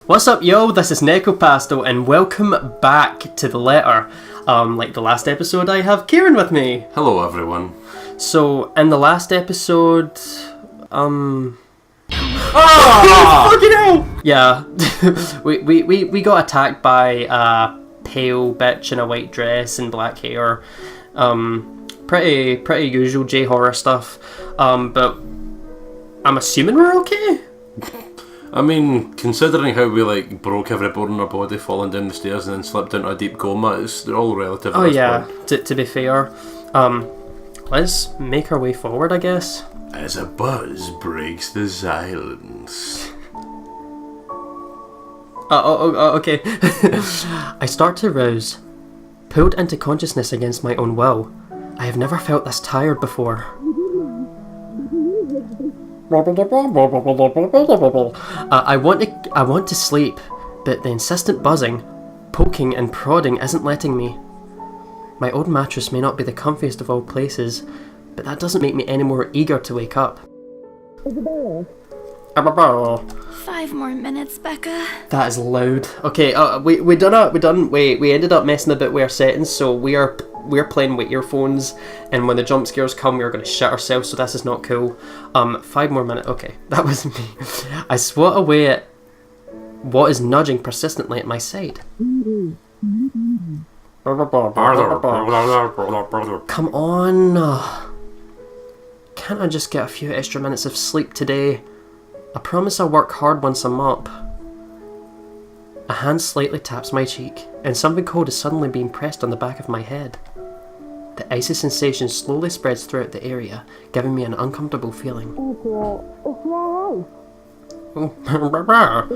What's up, yo? This is NekoPastel, and welcome back to the letter. Like the last episode, I have Kieran with me. Hello, everyone. So, in the last episode, Ah! fucking hell! Yeah, we got attacked by a pale bitch in a white dress and black hair. Pretty usual J-horror stuff. But I'm assuming we're okay. I mean, considering how we broke every bone in our body falling down the stairs and then slipped into a deep coma, they're all relative. Oh yeah, to be fair. Let's make our way forward, I guess. As a buzz breaks the silence. Okay. I start to rouse, pulled into consciousness against my own will. I have never felt this tired before. I want to sleep, but the insistent buzzing, poking and prodding isn't letting me. My old mattress may not be the comfiest of all places, but that doesn't make me any more eager to wake up. Isabella. 5 more minutes, Becca. That is loud. Okay, we ended up messing a bit with our settings, so we're playing with earphones, and when the jump scares come, we're going to shit ourselves, so this is not cool. 5 more minutes. Okay, that was me. I swat away at what is nudging persistently at my side. Come on. Can't I just get a few extra minutes of sleep today? I promise I'll work hard once I'm up. A hand slightly taps my cheek, and something cold is suddenly being pressed on the back of my head. The icy sensation slowly spreads throughout the area, giving me an uncomfortable feeling. Isabella?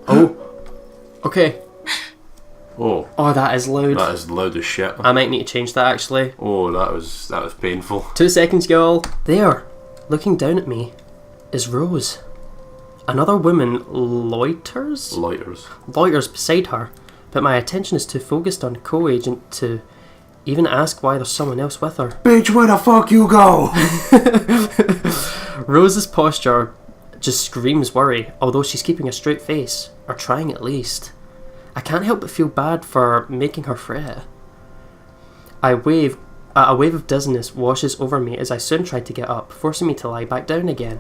Oh, okay. Oh, That is loud. that is loud as shit. I might need to change that actually. Oh, that was painful. 2 seconds, y'all. There, looking down at me, is Rose. Another woman loiters beside her, but my attention is too focused on co-agent to even ask why there's someone else with her. Bitch, where the fuck you go? Rose's posture just screams worry, although she's keeping a straight face, or trying at least. I can't help but feel bad for making her fret. A wave of dizziness washes over me as I soon try to get up, forcing me to lie back down again.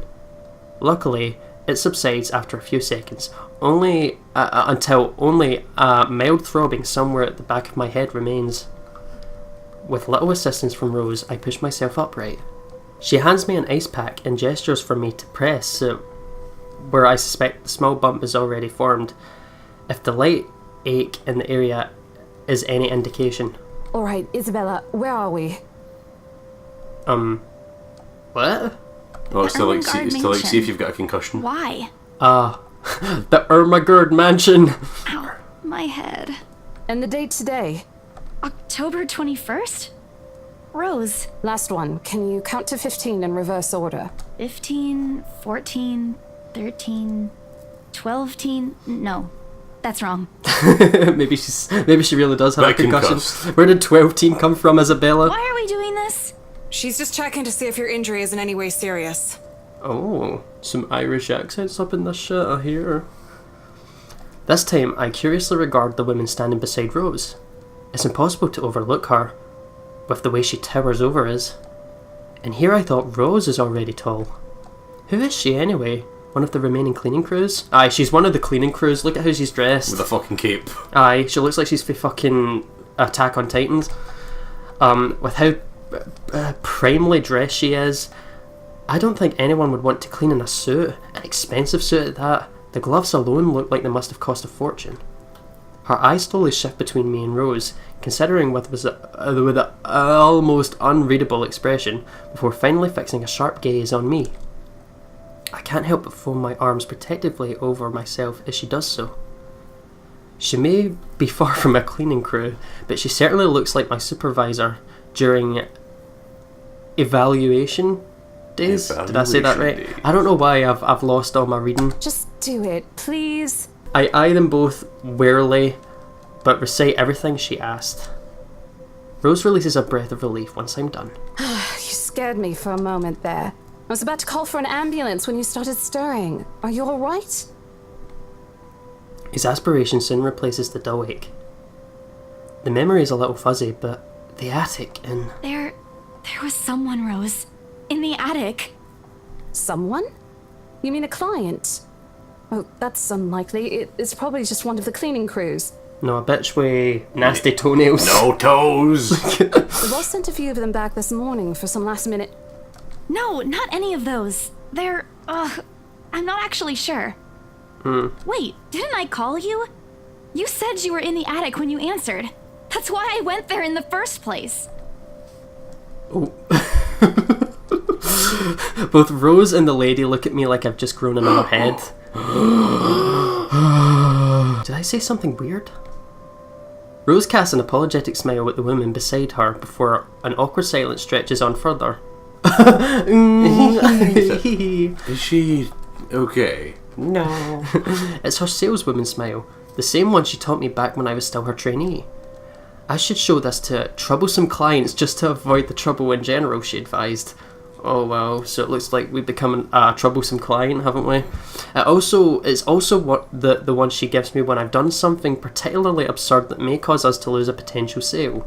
Luckily, it subsides after a few seconds, until only a mild throbbing somewhere at the back of my head remains. With little assistance from Rose, I push myself upright. She hands me an ice pack and gestures for me to press where I suspect the small bump is already formed, if the light ache in the area is any indication. Alright, Isabella, where are we? What? Oh, it's to Ermenguard see Masion. if you've got a concussion. Why? The Ermenguard Mansion! Ow, my head. And the date today? October 21st? Rose. Last one. Can you count to 15 in reverse order? 15, 14, 13, 12-teen. No, that's wrong. maybe she really does have a Back concussion. concussed. Where did 12-teen come from, Isabella? Why are we doing this? She's just checking to see if your injury is in any way serious. Oh, some Irish accents up in this shit, I hear. This time, I curiously regard the woman standing beside Rose. It's impossible to overlook her, with the way she towers over us. And here I thought Rose is already tall. Who is she anyway? One of the remaining cleaning crews? Aye, she's one of the cleaning crews. Look at how she's dressed. With a fucking cape. Aye, she looks like she's for fucking Attack on Titans. With how primely dressed she is, I don't think anyone would want to clean in a suit, an expensive suit at that. The gloves alone look like they must have cost a fortune. Her eyes slowly shift between me and Rose, considering with an almost unreadable expression, before finally fixing a sharp gaze on me. I can't help but fold my arms protectively over myself as she does so. She may be far from a cleaning crew, but she certainly looks like my supervisor during evaluation days. Did I say that right? Days. I don't know why I've lost all my reading. Just do it, please. I eye them both warily, but recite everything she asked. Rose releases a breath of relief once I'm done. You scared me for a moment there. I was about to call for an ambulance when you started stirring. Are you alright? Exasperation soon replaces the dull ache. The memory is a little fuzzy, but the attic and... There was someone, Rose. In the attic. Someone? You mean a client? Oh, that's unlikely. It's probably just one of the cleaning crews. No, a bitch with nasty toenails. No toes! The boss sent a few of them back this morning for some last minute... No, not any of those. They're, I'm not actually sure. Wait, didn't I call you? You said you were in the attic when you answered. That's why I went there in the first place. Oh. Both Rose and the lady look at me like I've just grown another head. Did I say something weird? Rose casts an apologetic smile at the woman beside her before an awkward silence stretches on further. Is she okay? No. It's her saleswoman smile, the same one she taught me back when I was still her trainee. I should show this to troublesome clients just to avoid the trouble in general, she advised. Oh well, so it looks like we've become a troublesome client, haven't we? It's also what the one she gives me when I've done something particularly absurd that may cause us to lose a potential sale.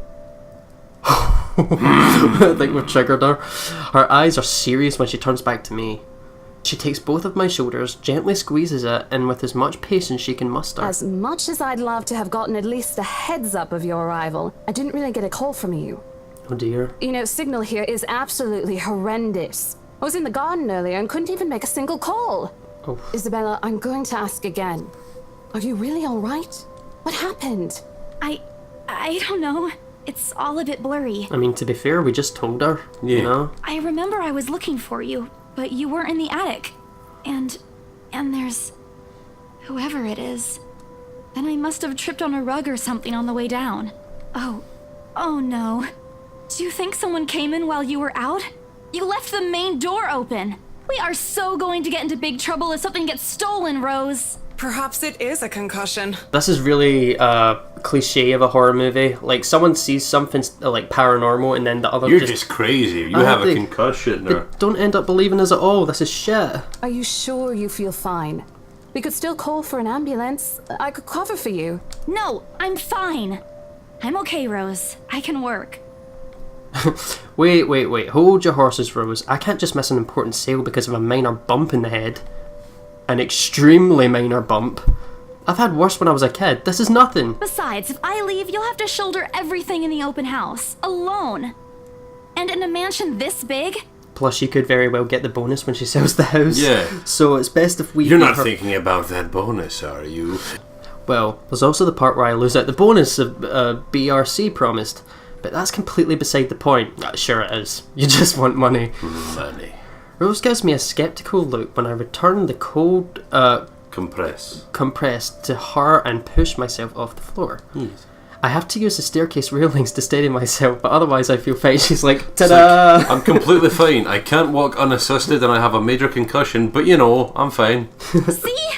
I think we've triggered her. Her eyes are serious when she turns back to me. She takes both of my shoulders, gently squeezes it, and with as much patience she can muster. As much as I'd love to have gotten at least a heads up of your arrival, I didn't really get a call from you. Oh dear. You know, signal here is absolutely horrendous. I was in the garden earlier and couldn't even make a single call. Oh. Isabella, I'm going to ask again. Are you really alright? What happened? I don't know. It's all a bit blurry. I mean, to be fair, we just told her, Yeah. you know? I remember I was looking for you, but you weren't in the attic. And there's... whoever it is. Then I must have tripped on a rug or something on the way down. Oh no. Do you think someone came in while you were out? You left the main door open. We are so going to get into big trouble if something gets stolen, Rose. Perhaps it is a concussion. This is really cliche of a horror movie. Like, someone sees something like paranormal and then the other You're just crazy. You have a they- concussion. They Or... don't end up believing us at all. This is shit. Are you sure you feel fine? We could still call for an ambulance. I could cover for you. No, I'm fine. I'm okay, Rose. I can work. Wait. Hold your horses, Rose. I can't just miss an important sale because of a minor bump in the head. An extremely minor bump. I've had worse when I was a kid. This is nothing. Besides, if I leave, you'll have to shoulder everything in the open house, alone. And in a mansion this big? Plus, she could very well get the bonus when she sells the house. Yeah. So it's best if we... You're give not her... thinking about that bonus, are you? Well, there's also the part where I lose out the bonus of BRC promised. But that's completely beside the point. Sure it is. You just want money. Money. Rose gives me a sceptical look when I return the cold compress to her and push myself off the floor. Yes. I have to use the staircase railings to steady myself, but otherwise I feel fine. She's like, ta-da! I'm completely fine. I can't walk unassisted and I have a major concussion, but you know, I'm fine. See?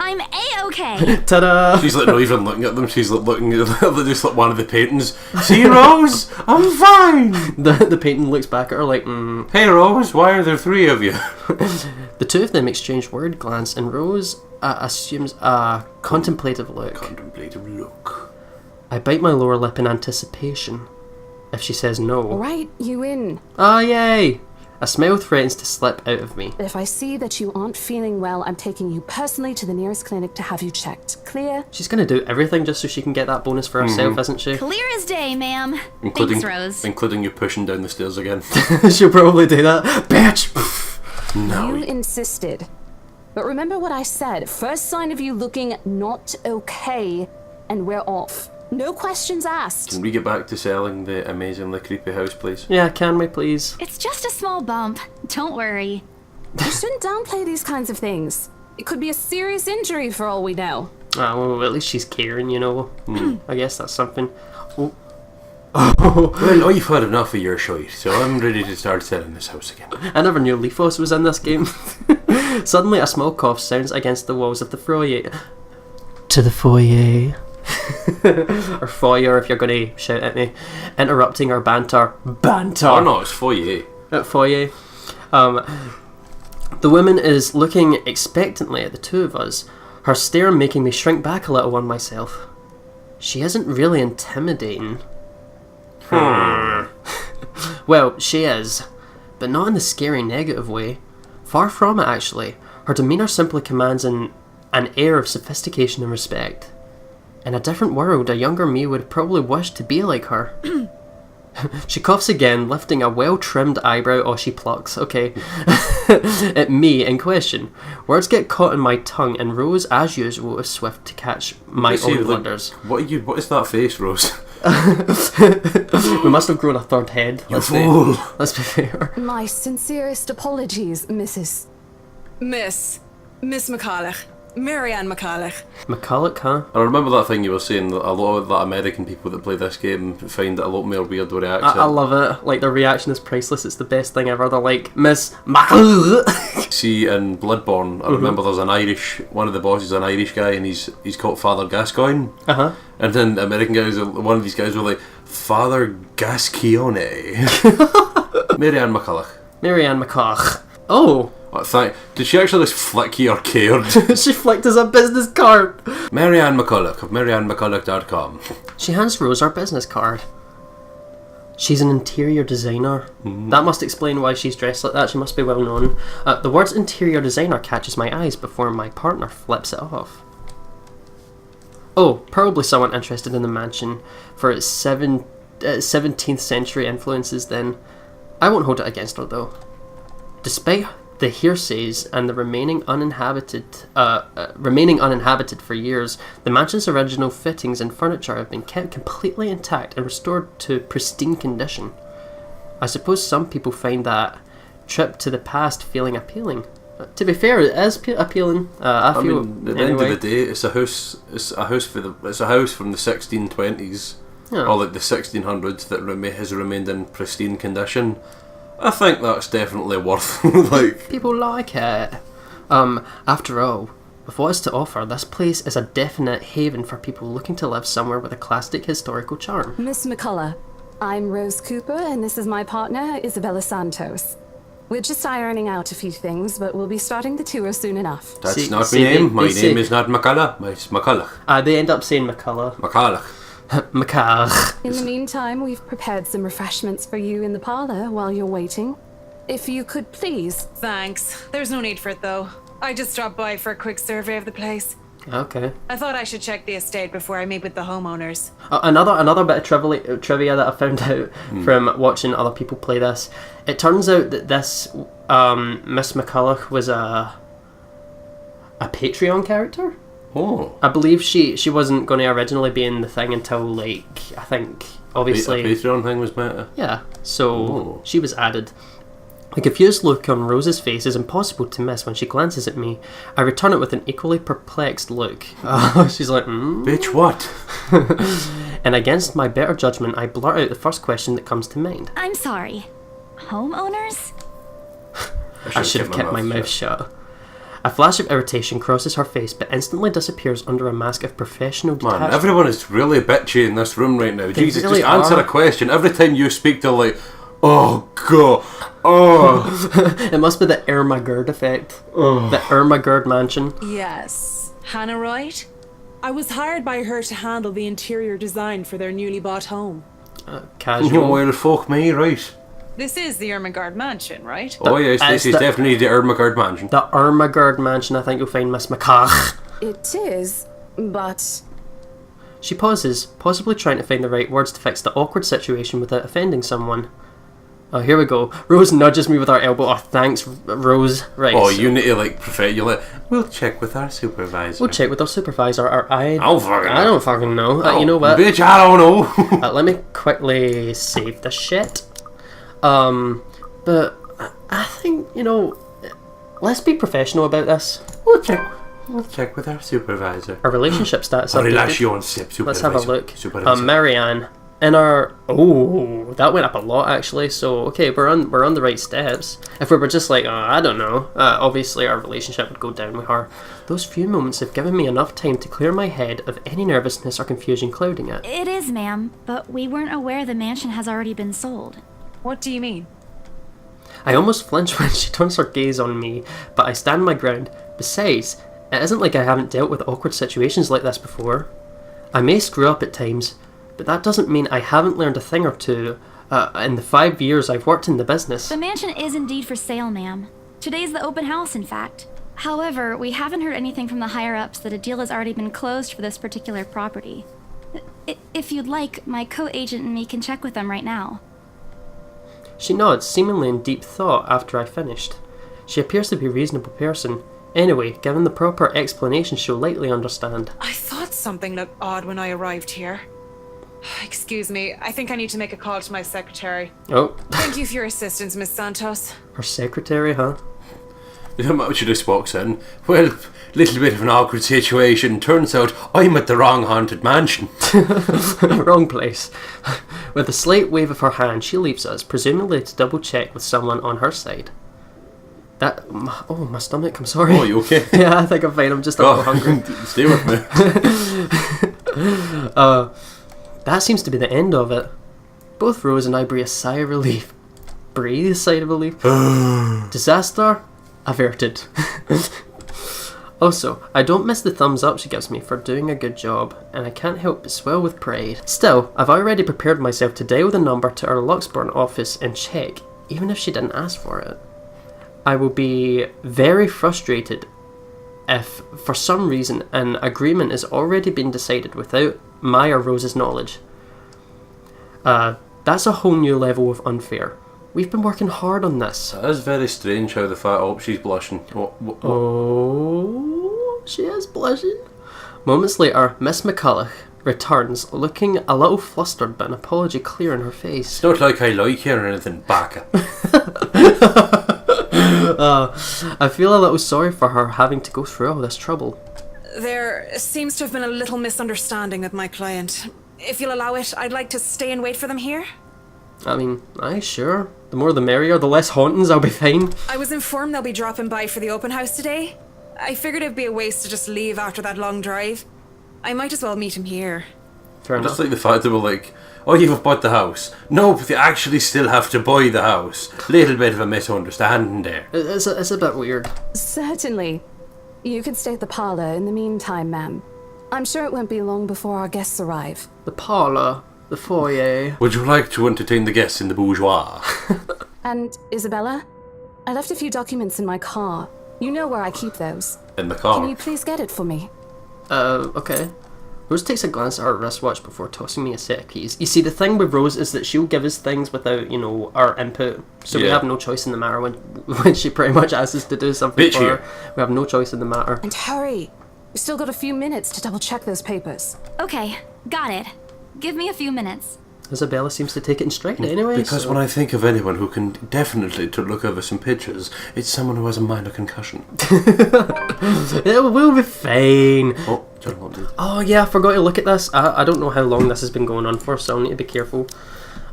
I'm A-okay. Ta-da! She's like not even looking at them, she's like looking at just like one of the paintings. See, Rose? I'm fine! The painting looks back at her like, Hey Rose, why are there three of you? The two of them exchange word glance, and Rose assumes a contemplative look. Contemplative look. I bite my lower lip in anticipation. If she says no... Right, you in. Ah, yay! A smile threatens to slip out of me. If I see that you aren't feeling well, I'm taking you personally to the nearest clinic to have you checked. Clear? She's gonna do everything just so she can get that bonus for herself, isn't she? Clear as day, ma'am. Including, Thanks, Rose. including you pushing down the stairs again. She'll probably do that. Bitch! No. You insisted. But remember what I said. First sign of you looking not okay, and we're off. No questions asked. Can we get back to selling the amazingly creepy house, please? Yeah, can we please? It's just a small bump. Don't worry. You shouldn't downplay these kinds of things. It could be a serious injury for all we know. Ah, well, at least she's caring, you know. I guess that's something. Oh. Well, I've had enough of your shite, so I'm ready to start selling this house again. I never knew Leafos was in this game. Suddenly, a small cough sounds against the walls of the foyer. To the foyer. Or foyer, if you're going to shout at me. Interrupting our banter. Banter! Oh no, it's foyer. At foyer. The woman is looking expectantly at the two of us, her stare making me shrink back a little on myself. She isn't really intimidating. Well, she is, but not in the scary negative way. Far from it, actually. Her demeanour simply commands an air of sophistication and respect. In a different world, a younger me would probably wish to be like her. She coughs again, lifting a well-trimmed eyebrow. Oh, she plucks, okay. At me in question. Words get caught in my tongue, and Rose, as usual, is swift to catch my own blunders. What is that face, Rose? We must have grown a third head. You fool! Let's be fair. My sincerest apologies, Mrs. Miss McCulloch. Marianne McCulloch. McCulloch, huh? I remember that thing you were saying, that a lot of American people that play this game find it a lot more weird with reaction. I love it. Like, their reaction is priceless. It's the best thing ever. They're like, Miss McCulloch. See, in Bloodborne, I remember there's one of the bosses is an Irish guy, and he's called Father Gascoigne. Uh-huh. And then the American guys, one of these guys were like, Father Gascione. Marianne McCulloch. Marianne McCulloch. Oh. Did she actually just flick your card? She flicked us a business card. Marianne McCulloch of MarianneMcCulloch.com. She hands Rose our business card. She's an interior designer. That must explain why she's dressed like that. She must be well known. The words interior designer catches my eyes before my partner flips it off. Oh, probably someone interested in the mansion for its 17th century influences then. I won't hold it against her though. Despite the hearsays and the remaining uninhabited for years, the mansion's original fittings and furniture have been kept completely intact and restored to pristine condition. I suppose some people find that trip to the past feeling appealing. To be fair, it is appealing. I feel. Mean, at the end of the day, it's a house. It's a house from the 1620s, or like the 1600s that has remained in pristine condition. I think that's definitely worth like. People like it. After all, with what is to offer, this place is a definite haven for people looking to live somewhere with a classic historical charm. Miss McCulloch, I'm Rose Cooper, and this is my partner, Isabella Santos. We're just ironing out a few things, but we'll be starting the tour soon enough. That's not my name. My name is not McCulloch. It's McCulloch. They end up saying McCulloch. McCulloch. McCulloch. In the meantime, we've prepared some refreshments for you in the parlor while you're waiting. If you could please. Thanks. There's no need for it though. I just dropped by for a quick survey of the place. Okay. I thought I should check the estate before I meet with the homeowners. Another bit of trivia that I found out from watching other people play this. It turns out that this Miss McCulloch was a Patreon character. Oh. I believe she wasn't going to originally be in the thing until, like, I think, obviously... A Patreon thing was meta? Yeah, so she was added. A confused look on Rose's face is impossible to miss when she glances at me. I return it with an equally perplexed look. She's like, Bitch, what? And against my better judgment, I blurt out the first question that comes to mind. I'm sorry. Homeowners? I should have kept my mouth shut. A flash of irritation crosses her face, but instantly disappears under a mask of professional detachment. Man, everyone is really bitchy in this room right now. Jesus, really just answer are. a question. Every time you speak, they're like, oh, God. Oh. It must be the Ermenguard effect. The Ermenguard Mansion. Yes. Hannah Wright? I was hired by her to handle the interior design for their newly bought home. Casual. Well, fuck me, right. This is the Ermenguard Mansion, right? Oh yes, this is definitely the Ermenguard Mansion. The Ermenguard Mansion, I think you'll find Miss McCulloch. It is, but... She pauses, possibly trying to find the right words to fix the awkward situation without offending someone. Oh, here we go. Rose nudges me with her elbow. Oh, thanks, Rose. Right. Oh, you need to, like, we'll check with our supervisor. We'll check with our supervisor, or I don't fucking know. You know what? Bitch, I don't know. Let me quickly save the shit. But I think, let's be professional about this. We'll check with our supervisor. Our relationship stats are supervisor. Let's have a look. Marianne. In our... Oh, that went up a lot, actually. So, okay, we're on the right steps. If we were just like, I don't know, obviously our relationship would go down with her. Those few moments have given me enough time to clear my head of any nervousness or confusion clouding it. It is, ma'am, but we weren't aware the mansion has already been sold. What do you mean? I almost flinch when she turns her gaze on me, but I stand my ground. Besides, it isn't like I haven't dealt with awkward situations like this before. I may screw up at times, but that doesn't mean I haven't learned a thing or two in the 5 years I've worked in the business. The mansion is indeed for sale, ma'am. Today's the open house, in fact. However, we haven't heard anything from the higher-ups that a deal has already been closed for this particular property. If you'd like, my co-agent and me can check with them right now. She nods, seemingly in deep thought after I finished. She appears to be a reasonable person. Anyway, given the proper explanation, she'll likely understand. I thought something looked odd when I arrived here. Excuse me, I think I need to make a call to my secretary. Oh. Thank you for your assistance, Miss Santos. Her secretary, huh? She just walks in. Well, little bit of an awkward situation. Turns out I'm at the wrong haunted mansion. Wrong place. With a slight wave of her hand, she leaves us, presumably to double check with someone on her side. Oh, my stomach, I'm sorry. Oh, you okay? Yeah, I think I'm fine, I'm just a little hungry. Stay with me. That seems to be the end of it. Both Rose and I breathe a sigh of relief. Breathe a sigh of relief. Disaster averted. Also, I don't miss the thumbs up she gives me for doing a good job, and I can't help but swell with pride. Still, I've already prepared myself to dial the number to our Luxburn office and check, even if she didn't ask for it. I will be very frustrated if, for some reason, an agreement has already been decided without my or Rose's knowledge. That's a whole new level of unfair. We've been working hard on this. That is very strange how the fact... Oh, she's blushing. What? Oh, she is blushing. Moments later, Miss McCulloch returns, looking a little flustered but an apology clear in her face. It's not like I like you or anything, Baka. I feel a little sorry for her having to go through all this trouble. There seems to have been a little misunderstanding with my client. If you'll allow it, I'd like to stay and wait for them here. I mean, aye, sure. The more the merrier, the less hauntings, I'll be fine. I was informed they'll be dropping by for the open house today. I figured it'd be a waste to just leave after that long drive. I might as well meet him here. Fair enough. Just like the fact that we're like, oh, you've bought the house. No, but they actually still have to buy the house. Little bit of a misunderstanding there. It's a bit weird. Certainly. You can stay at the parlour in the meantime, ma'am. I'm sure it won't be long before our guests arrive. The parlour, the foyer. Would you like to entertain the guests in the bourgeois? And, Isabella, I left a few documents in my car. You know where I keep those. In the car. Can you please get it for me? Okay. Rose takes a glance at her wristwatch before tossing me a set of keys. You see, the thing with Rose is that she'll give us things without, our input. So we have no choice in the matter when she pretty much asks us to do something for her. We have no choice in the matter. And hurry! We've still got a few minutes to double check those papers. Okay, got it. Give me a few minutes. Isabella seems to take it in stride anyway. Because when I think of anyone who can definitely to look over some pictures, it's someone who has a minor concussion. It will be fine. Oh, John wanted. Oh yeah, I forgot to look at this. I don't know how long this has been going on for, so I'll need to be careful.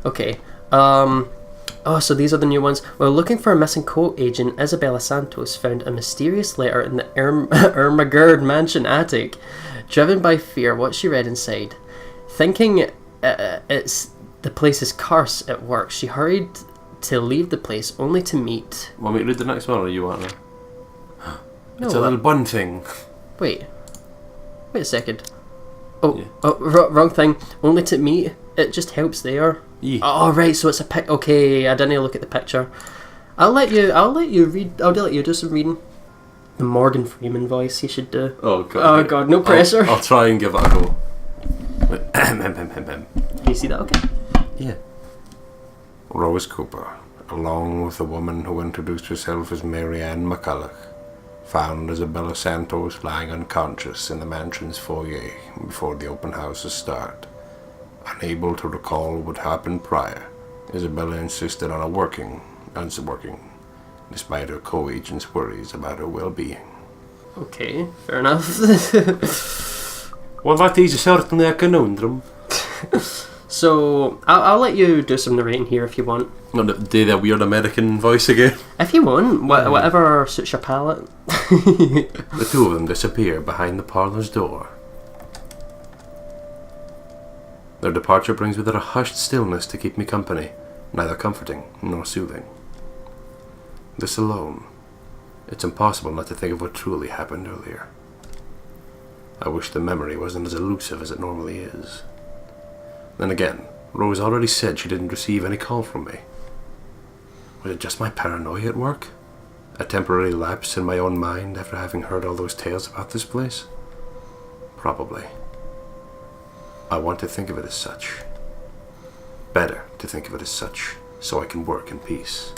Okay. Oh, so these are the new ones. While looking for a missing co-agent, Isabella Santos found a mysterious letter in the Ermenguard Masion attic. Driven by fear, what she read inside. Thinking it's the place's curse at work, she hurried to leave the place only to meet... Want me to read the next one, or you want to? It's No, a little bun thing. Wait a second. Oh, Yeah. Wrong thing. Only to meet. It just helps there. Yeah. Oh right, so it's a pic. Okay, I didn't look at the picture. I'll let you read. I'll let you do some reading. The Morgan Freeman voice you should do. Oh god. Oh god, no pressure. I'll try and give it a go. Wait. Can you see that? Okay. Yeah. Rose Cooper, along with the woman who introduced herself as Mary Ann McCulloch, found Isabella Santos lying unconscious in the mansion's foyer before the open house's start. Unable to recall what happened prior, Isabella insisted on working, despite her co-agent's worries about her well-being. Okay, fair enough. Well, that is certainly a conundrum. So, I'll let you do some narrating here if you want. Do the weird American voice again? If you want, whatever suits your palate. The two of them disappear behind the parlour's door. Their departure brings with it a hushed stillness to keep me company, neither comforting nor soothing. This alone. It's impossible not to think of what truly happened earlier. I wish the memory wasn't as elusive as it normally is. Then again, Rose already said she didn't receive any call from me. Was it just my paranoia at work? A temporary lapse in my own mind after having heard all those tales about this place? Probably. I want to think of it as such. Better to think of it as such, so I can work in peace.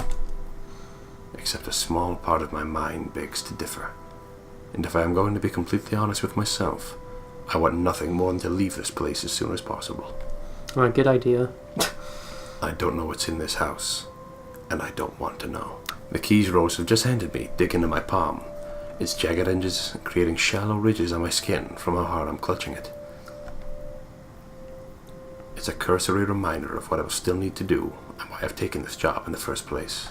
Except a small part of my mind begs to differ. And if I am going to be completely honest with myself, I want nothing more than to leave this place as soon as possible. Alright, good idea. I don't know what's in this house, and I don't want to know. The keys Rose have just handed me dig into my palm, its jagged edges creating shallow ridges on my skin from how hard I'm clutching it. It's a cursory reminder of what I will still need to do and why I've taken this job in the first place.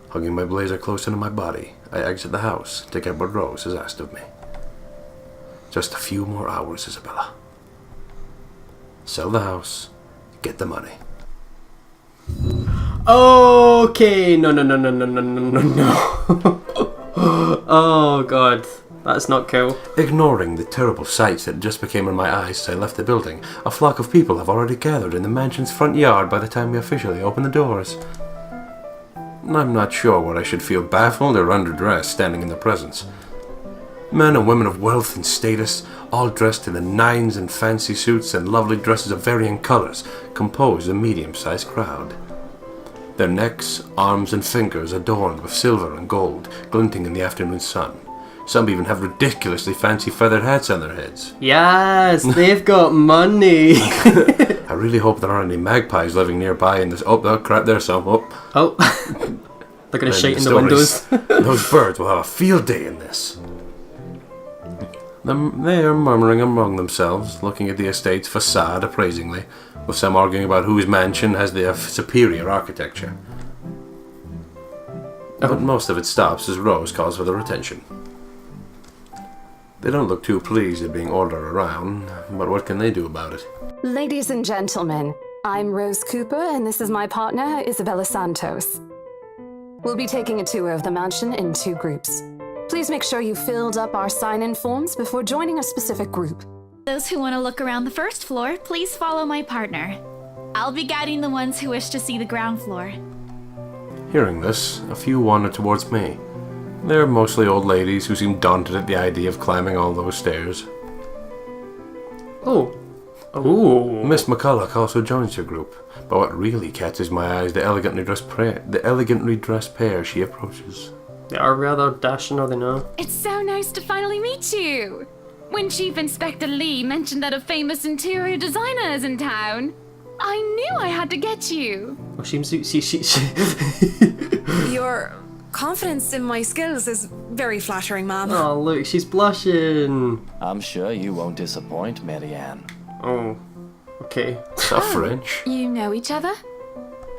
Hugging my blazer closer to my body, I exit the house to get what Rose has asked of me. Just a few more hours, Isabella. Sell the house, get the money. Okay, no. Oh god, that's not cool. Ignoring the terrible sights that just became in my eyes as I left the building, a flock of people have already gathered in the mansion's front yard by the time we officially open the doors. I'm not sure whether I should feel baffled or underdressed standing in their presence. Men and women of wealth and status, all dressed in the nines in fancy suits and lovely dresses of varying colours, compose a medium-sized crowd. Their necks, arms and fingers adorned with silver and gold, glinting in the afternoon sun. Some even have ridiculously fancy feathered hats on their heads. Yes, they've got money. I really hope there aren't any magpies living nearby in this... Oh, crap, there's some. Oh. They're going to shite in the windows. Those birds will have a field day in this. They are murmuring among themselves, looking at the estate's facade appraisingly, with some arguing about whose mansion has the superior architecture. But most of it stops as Rose calls for their attention. They don't look too pleased at being ordered around, but what can they do about it? Ladies and gentlemen, I'm Rose Cooper, and this is my partner, Isabella Santos. We'll be taking a tour of the mansion in 2 groups. Please make sure you filled up our sign-in forms before joining a specific group. Those who want to look around the first floor, please follow my partner. I'll be guiding the ones who wish to see the ground floor. Hearing this, a few wander towards me. They're mostly old ladies who seem daunted at the idea of climbing all those stairs. Oh. Ooh. Miss McCulloch also joins your group, but what really catches my eye is the elegantly dressed pair she approaches. They are rather dashing, are they not? It's so nice to finally meet you. When Chief Inspector Lee mentioned that a famous interior designer is in town, I knew I had to get you. Oh, she... Your confidence in my skills is very flattering, ma'am. Oh, look, she's blushing. I'm sure you won't disappoint, Marianne. Oh, okay. Is that French? You know each other?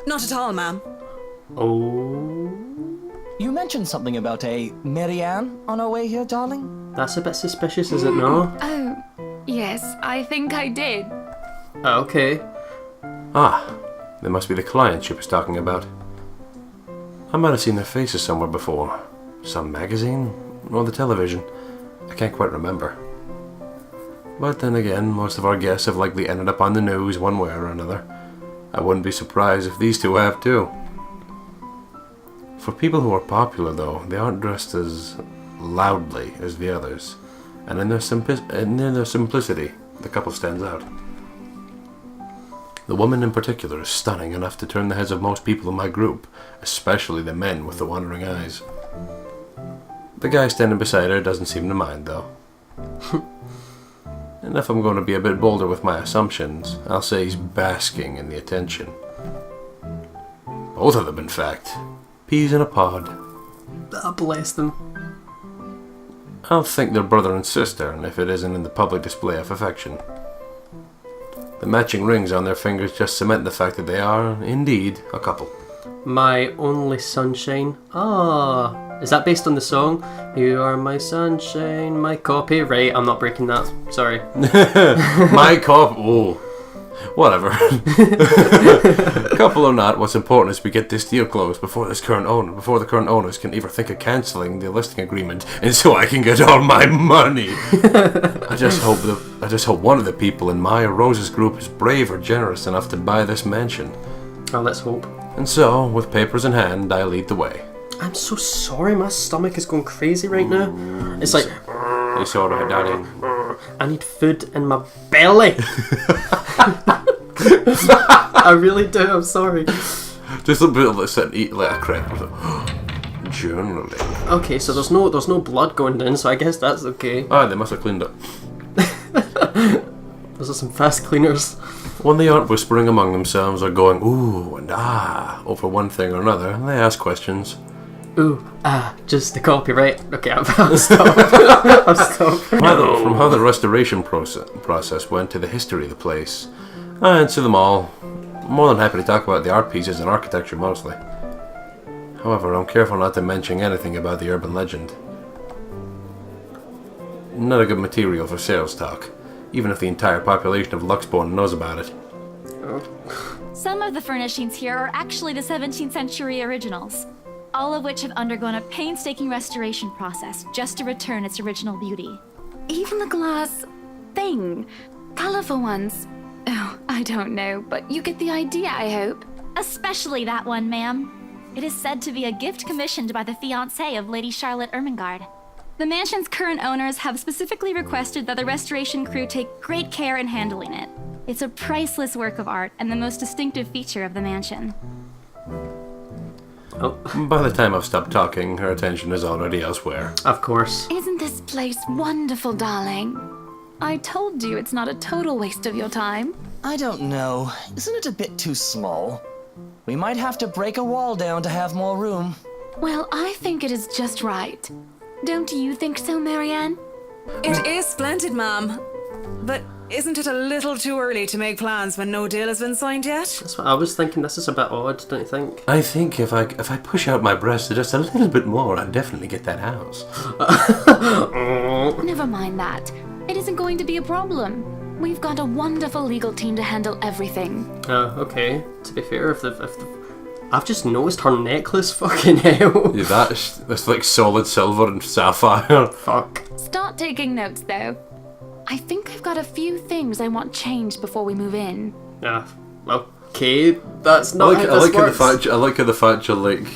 Not at all, ma'am. Oh... You mentioned something about a Marianne on our way here, darling? That's a bit suspicious, is it not? Oh, yes, I think I did. Oh, okay. Ah, they must be the clients she was talking about. I might have seen their faces somewhere before. Some magazine? Or the television. I can't quite remember. But then again, most of our guests have likely ended up on the news one way or another. I wouldn't be surprised if these two have too. For people who are popular, though, they aren't dressed as loudly as the others, and in their simplicity, the couple stands out. The woman in particular is stunning enough to turn the heads of most people in my group, especially the men with the wandering eyes. The guy standing beside her doesn't seem to mind, though. And if I'm going to be a bit bolder with my assumptions, I'll say he's basking in the attention. Both of them, in fact. Peas in a pod. Oh, bless them. I'll think they're brother and sister, and if it isn't in the public display of affection. The matching rings on their fingers just cement the fact that they are, indeed, a couple. My only sunshine. Ah, is that based on the song? You are my sunshine, my copyright. I'm not breaking that. Sorry. My cop. Oh. Whatever. Couple or not, what's important is we get this deal closed before the current owners can even think of cancelling the listing agreement, and so I can get all my money. I just hope one of the people in my or Rose's group is brave or generous enough to buy this mansion. Oh, let's hope. And so, with papers in hand, I lead the way. I'm so sorry, my stomach is going crazy right now. It's like... It's alright, Daddy. I need food in my belly. I really do, I'm sorry. Just a bit of sit and eat like a crepe. Journaling. Okay, so there's no blood going down, so I guess that's okay. Ah, they must have cleaned it. Those are some fast cleaners. When they aren't whispering among themselves or going ooh and ah over one thing or another, they ask questions. Ooh, just the copyright. Okay, I'll stop. I'll stop. From how the restoration process went to the history of the place. I answer them all. I'm more than happy to talk about the art pieces and architecture mostly. However, I'm careful not to mention anything about the urban legend. Not a good material for sales talk, even if the entire population of Luxborn knows about it. Some of the furnishings here are actually the 17th century originals, all of which have undergone a painstaking restoration process just to return its original beauty. Even the glass thing. Colorful ones. Oh, I don't know, but you get the idea, I hope. Especially that one, ma'am. It is said to be a gift commissioned by the fiancé of Lady Charlotte Ermenguard. The mansion's current owners have specifically requested that the restoration crew take great care in handling it. It's a priceless work of art and the most distinctive feature of the mansion. Oh. By the time I've stopped talking, her attention is already elsewhere. Of course. Isn't this place wonderful, darling? I told you it's not a total waste of your time. I don't know. Isn't it a bit too small? We might have to break a wall down to have more room. Well, I think it is just right. Don't you think so, Marianne? It is splendid, ma'am. But isn't it a little too early to make plans when no deal has been signed yet? That's what I was thinking. This is a bit odd, don't you think? I think if I push out my breast just a little bit more, I'd definitely get that house. Never mind that. It isn't going to be a problem. We've got a wonderful legal team to handle everything. Okay. To be fair, if I've just noticed her necklace, fucking hell. Yeah, that's like solid silver and sapphire. Fuck. Start taking notes, though. I think I've got a few things I want changed before we move in. Okay, that's not how this works. I like how the fact you're like,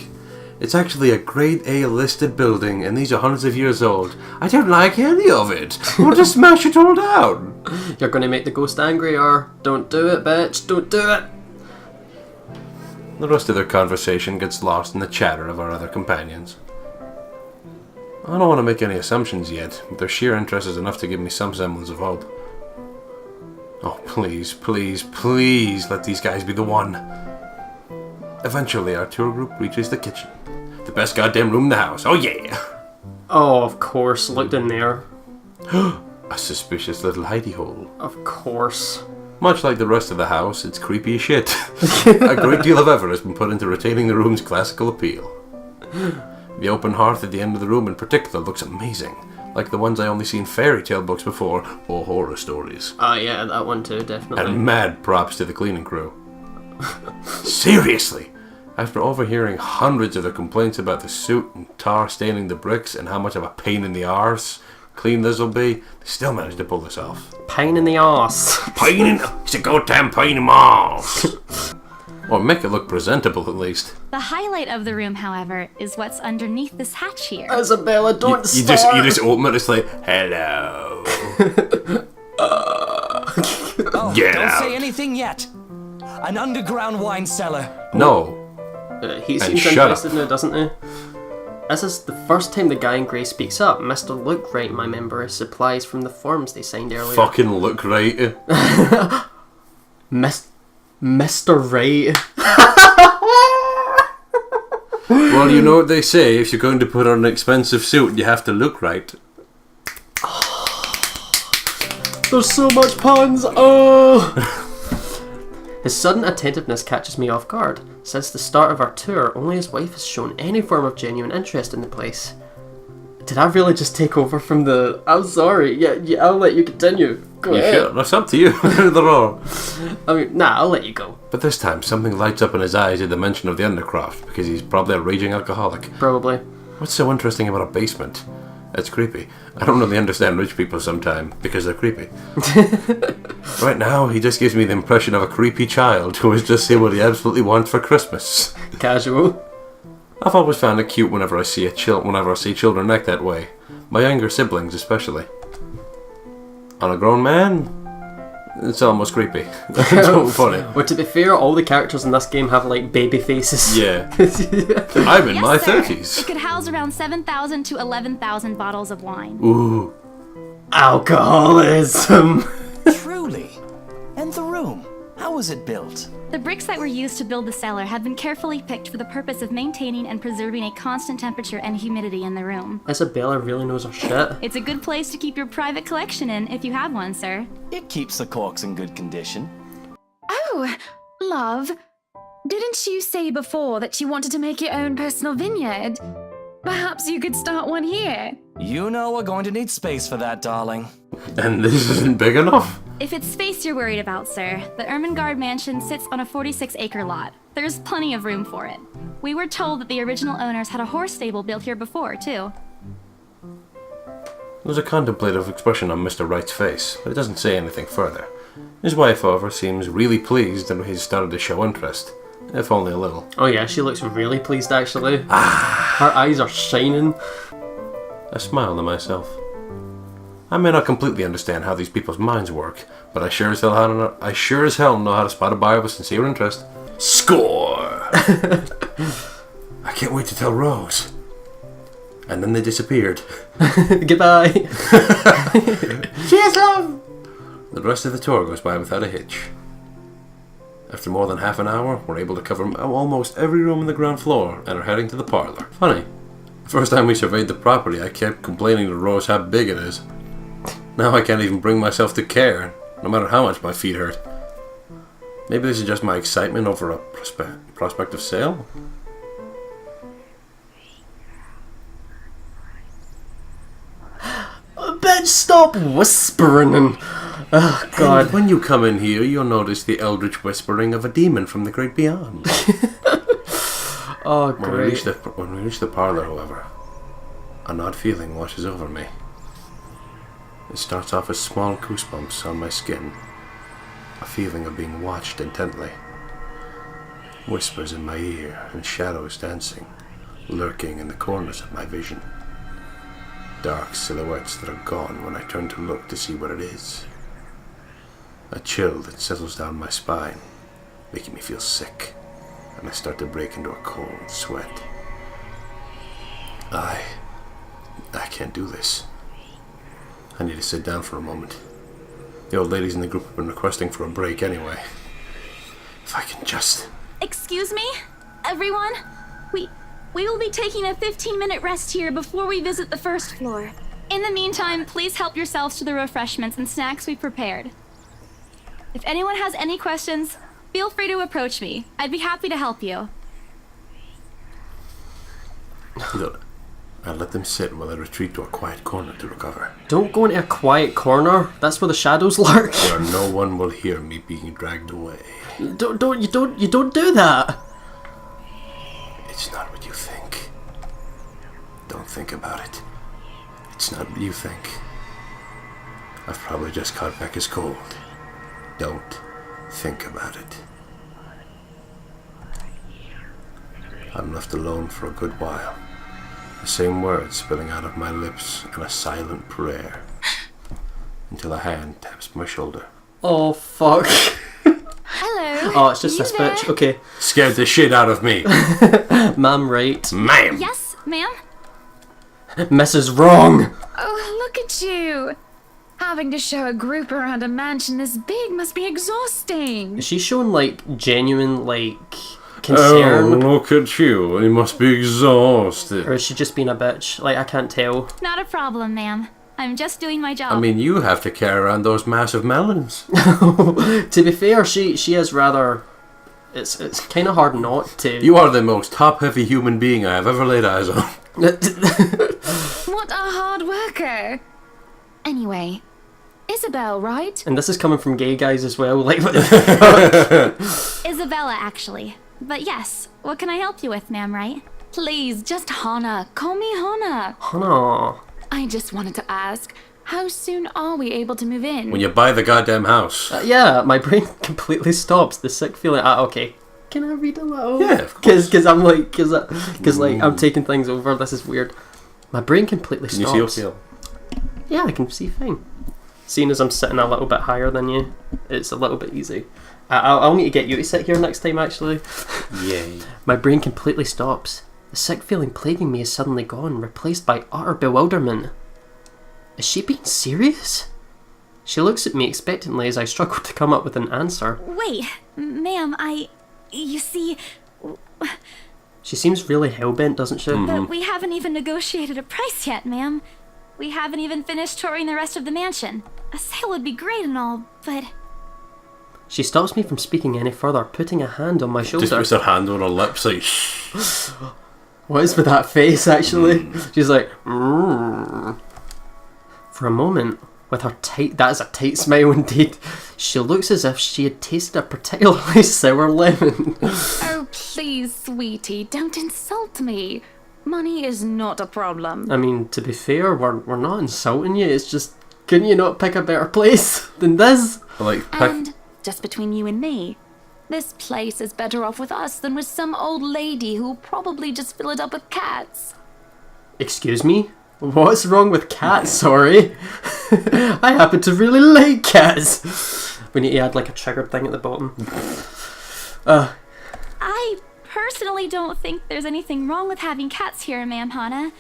it's actually a grade A listed building and these are hundreds of years old. I don't like any of it. We'll just smash it all down. You're going to make the ghost angry, or don't do it, bitch, don't do it. The rest of their conversation gets lost in the chatter of our other companions. I don't want to make any assumptions yet, but their sheer interest is enough to give me some semblance of hope. Oh, please, please, please let these guys be the one. Eventually, our tour group reaches the kitchen. The best goddamn room in the house, oh yeah! Oh, of course, looked in there. A suspicious little hidey hole. Of course. Much like the rest of the house, it's creepy as shit. A great deal of effort has been put into retaining the room's classical appeal. The open hearth at the end of the room in particular looks amazing, like the ones I only see in fairy tale books before, or horror stories. Oh yeah, that one too, definitely. And mad props to the cleaning crew. Seriously! After overhearing hundreds of their complaints about the soot and tar staining the bricks and how much of a pain in the arse clean this'll be, they still managed to pull this off. Pain in the arse. It's a goddamn pain in my arse. Or make it look presentable at least. The highlight of the room, however, is what's underneath this hatch here. Isabella, don't you start. You just open it, it's like, hello. Get don't out. say anything yet. An underground wine cellar. No. He seems interested now, doesn't he? This is the first time the guy in grey speaks up. Mr. Lookright, my member, supplies from the forms they signed earlier. Fucking look right. Mr. Right. Well, you know what they say, if you're going to put on an expensive suit, you have to look right. There's so much puns. Oh. His sudden attentiveness catches me off guard. Since the start of our tour, only his wife has shown any form of genuine interest in the place. Did I really just take over from the... I'm sorry. Yeah, I'll let you continue. Go ahead. Sure, that's up to you. They're all. I mean, nah, I'll let you go. But this time, something lights up in his eyes at the mention of the Undercroft, because he's probably a raging alcoholic. Probably. What's so interesting about a basement? It's creepy. I don't really understand rich people sometimes, because they're creepy. Right now, he just gives me the impression of a creepy child who has just said what he absolutely wants for Christmas. Casual. I've always found it cute whenever I see children act that way. My younger siblings especially. On a grown man, it's almost creepy. It's so funny. Well, to be fair, all the characters in this game have like baby faces. Yeah. I'm in my sir. 30s. It could house around 7,000 to 11,000 bottles of wine. Ooh. Alcoholism. Truly. And the room, how was it built? The bricks that were used to build the cellar have been carefully picked for the purpose of maintaining and preserving a constant temperature and humidity in the room. Isabella really knows her shit. It's a good place to keep your private collection in if you have one, sir. It keeps the corks in good condition. Oh, love. Didn't you say before that you wanted to make your own personal vineyard? Perhaps you could start one here. You know we're going to need space for that, darling. And this isn't big enough? If it's space you're worried about, sir, the Ermenguard Mansion sits on a 46-acre lot. There's plenty of room for it. We were told that the original owners had a horse stable built here before, too. There's a contemplative expression on Mr. Wright's face, but it doesn't say anything further. His wife, however, seems really pleased and he's started to show interest, if only a little. Oh yeah, she looks really pleased actually. Her eyes are shining. I smile to myself. I may not completely understand how these people's minds work, but I sure as hell know how to spot a buyer with sincere interest. Score! I can't wait to tell Rose. And then they disappeared. Goodbye. Cheers, love! The rest of the tour goes by without a hitch. After more than half an hour, we're able to cover almost every room on the ground floor and are heading to the parlor. Funny, the first time we surveyed the property, I kept complaining to Rose how big it is. Now I can't even bring myself to care, no matter how much my feet hurt. Maybe this is just my excitement over a prospective sale? Bitch, stop whispering and... Oh, God. And when you come in here, you'll notice the eldritch whispering of a demon from the great beyond. Oh, When we great. reach the parlor, however, an odd feeling washes over me. It starts off as small goosebumps on my skin, a feeling of being watched intently. Whispers in my ear and shadows dancing, lurking in the corners of my vision. Dark silhouettes that are gone when I turn to look to see what it is. A chill that settles down my spine, making me feel sick, and I start to break into a cold sweat. I can't do this. I need to sit down for a moment. The old ladies in the group have been requesting for a break anyway. If I can just... Excuse me? Everyone? We will be taking a 15-minute rest here before we visit the first floor. In the meantime, please help yourselves to the refreshments and snacks we've prepared. If anyone has any questions, feel free to approach me. I'd be happy to help you. Look, I'll let them sit while I retreat to a quiet corner to recover. Don't go into a quiet corner. That's where the shadows lurk. Where no one will hear me being dragged away. You don't do that. It's not what you think. Don't think about it. It's not what you think. I've probably just caught Becca's cold. Don't think about it. I'm left alone for a good while. The same words spilling out of my lips in a silent prayer. Until a hand taps my shoulder. Oh, fuck. Hello. Oh, it's just You this bitch. there? Okay. Scared the shit out of me. Ma'am, right. Ma'am! Yes, ma'am? Mrs. Wrong. Oh, look at you. Having to show a group around a mansion this big must be exhausting. Is she showing, like, genuine, like, concern? Oh, look at you. You must be exhausted. Or is she just being a bitch? Like, I can't tell. Not a problem, ma'am. I'm just doing my job. I mean, you have to carry around those massive melons. To be fair, she is rather... It's kind of hard not to... You are the most top-heavy human being I have ever laid eyes on. What What a hard worker. Anyway, Isabel, right? And this is coming from gay guys as well. Like, Isabella, actually. But yes, what can I help you with, ma'am, right? Please, just Hana. Call me Hana. Hana. I just wanted to ask, how soon are we able to move in? When you buy the goddamn house. Yeah, my brain completely stops. The sick feeling. Okay. Can I read a little? Yeah, of course. Because I'm like, because like I'm taking things over. This is weird. My brain completely stops. Can you see your Yeah, I can see fine. Seeing as I'm sitting a little bit higher than you, it's a little bit easy. I'll need to get you to sit here next time, actually. Yay. My brain completely stops. The sick feeling plaguing me is suddenly gone, replaced by utter bewilderment. Is she being serious? She looks at me expectantly as I struggle to come up with an answer. Wait, ma'am, you see... She seems really hellbent, doesn't she? But we haven't even negotiated a price yet, ma'am. We haven't even finished touring the rest of the mansion. A sale would be great and all, but... She stops me from speaking any further, putting a hand on my shoulder. Just puts her hand on her lips like, What is with that face, actually? She's like, For a moment, with her tight... That is a tight smile indeed. She looks as if she had tasted a particularly sour lemon. Oh, please, sweetie, don't insult me. Money is not a problem. I mean, to be fair, we're not insulting you. It's just, couldn't you not pick a better place than this? And, just between you and me, this place is better off with us than with some old lady who'll probably just fill it up with cats. Excuse me? What's wrong with cats, sorry? I happen to really like cats. We need to add like a triggered thing at the bottom. I personally don't think there's anything wrong with having cats here, ma'am Hana.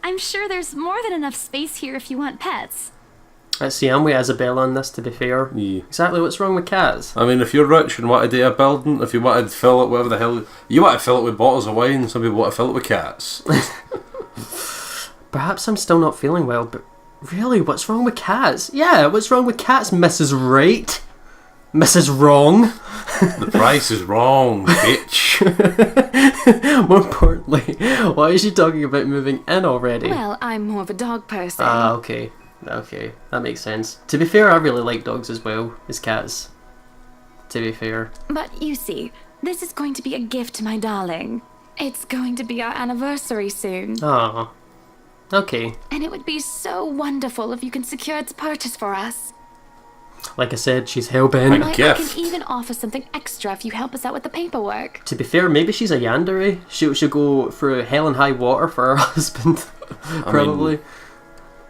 I'm sure there's more than enough space here if you want pets. Let's see, I'm with Isabella on this, to be fair. Yeah. Exactly what's wrong with cats? I mean, if you're rich and want to do a building, if you want to fill it, whatever the hell... You want to fill it with bottles of wine, some people want to fill it with cats. Perhaps I'm still not feeling well, but really, what's wrong with cats? Yeah, what's wrong with cats, Mrs. Right? Mrs. Wrong? The price is wrong, bitch. More importantly, why is she talking about moving in already? Well, I'm more of a dog person. Okay. Okay, that makes sense. To be fair, I really like dogs as well as cats. To be fair. But you see, this is going to be a gift to my darling. It's going to be our anniversary soon. Oh. Okay. And it would be so wonderful if you can secure its purchase for us. Like I said, she's hellbent. I can even offer something extra if you help us out with the paperwork. To be fair, maybe she's a yandere. She'll go through hell and high water for her husband. Probably.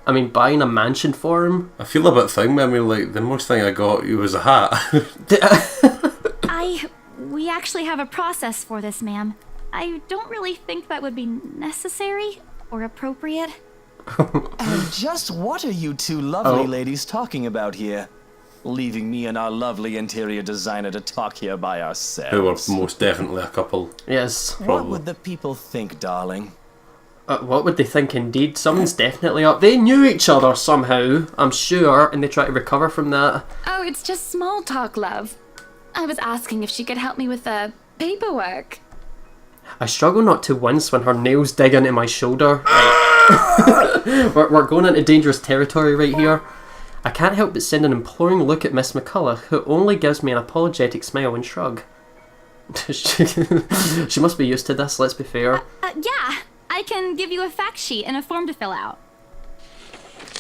I mean, buying a mansion for him. I feel a bit thing, I mean, like, the most thing I got you was a hat. We actually have a process for this, ma'am. I don't really think that would be necessary or appropriate. And just what are you two lovely ladies talking about here? Leaving me and our lovely interior designer to talk here by ourselves. Who are most definitely a couple. Yes. Probably. What would the people think, darling? What would they think indeed? Someone's definitely up. They knew each other somehow, I'm sure, and they try to recover from that. Oh, it's just small talk, love. I was asking if she could help me with the paperwork. I struggle not to wince when her nails dig into my shoulder. We're going into dangerous territory right here. I can't help but send an imploring look at Miss McCullough, who only gives me an apologetic smile and shrug. She must be used to this, let's be fair. Yeah, I can give you a fact sheet and a form to fill out.